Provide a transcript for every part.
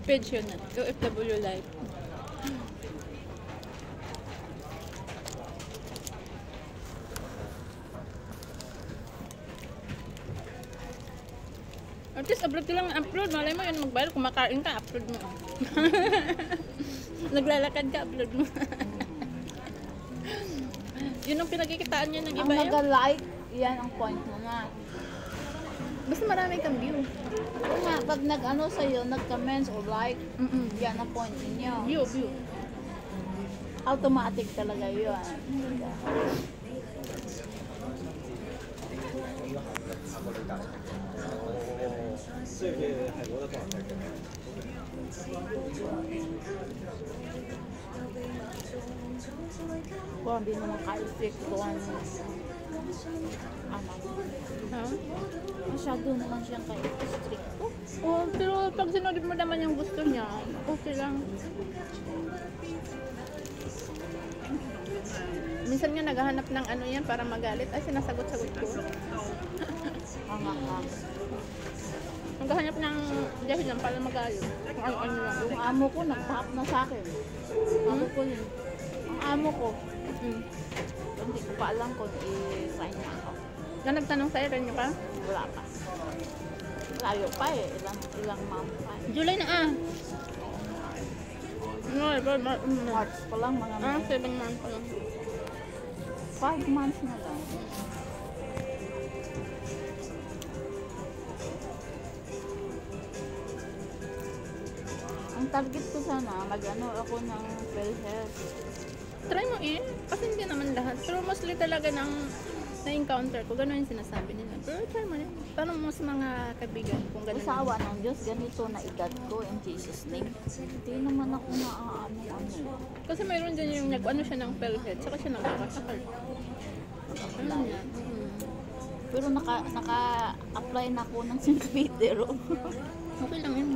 Page yun na. OFW life. At least upload ka lang upload. Malay mo yun mag-viral. Kumakain ka, upload mo. Naglalakad ka, upload mo. Yun ang pinagkikitaan niya ng iba Ang nag-like, yan ang point mo na. Basta marami kang view. Kung nga, pag nag-ano sa'yo, nag-comments o like, yan ang point ninyo. View. Automatic talaga yun. Kung hindi naman ka-effectuan anak. Ha? Masyado naman siyang ka-strict. Oh, pero pag sinunod mo naman yung gusto niya, okay lang. Minsan nga naghahanap ng ano yan para magalit. Ay, sinasagot-sagot ko. Naghahanap ng dahilan para magalit. Kung ano-ano lang. Yung amo ko, nag-tap na sa akin. Amo ko yun. Ang amo ko. Hindi ko pa alam kung i-sign na ako. Na nagtanong sa'yo, rin nyo ka? Wala pa. Layo pa eh. Ilang month pa eh. July na March pa lang mga 7 months pa lang. 5 months na lang. Ang target ko sana, mag-ano ako ng PhilHealth. Try mo kasi hindi naman lahat. Pero mostly talaga ng na-encounter ko, gano'n yung sinasabi nila. Pero try mo rin. Tanong mo sa mga kaibigan kung gano'n. Sa awa ng Diyos, ganito na edad ko in Jesus name. Hindi naman ako naaano. Kasi mayroon din yung nag-ano siya ng PhilHealth, saka siya nagkakasakal. Ano niya? Pero naka-apply na ako ng St. Peter. Okay lang yun.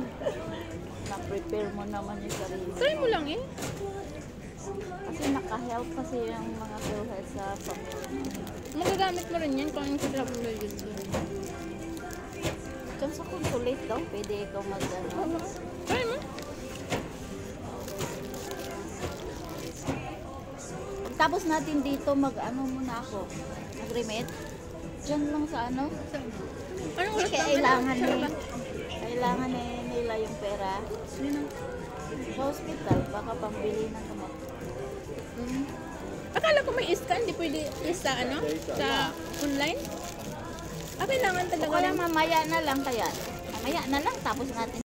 Na-prepare mo naman yung sarili. Try mo lang Kasi naka-help kasi yung mga PhilHealth sa pamilya. Magagamit mo rin yan kung yung kasama mo yun. Diyan sa consulate daw, pwede ikaw mag-ano. Try mo. Tapos natin dito mag-ano muna ako. Mag-remit. Diyan lang sa ano. Anong oras ba? Kailangan nila yung pera. Sa hospital, baka pambili ng gamot. Akala ko may scan, hindi pwede sa ano? Sa online? Kailangan talaga. Kaya mamaya na lang kaya. Mamaya na lang tapos natin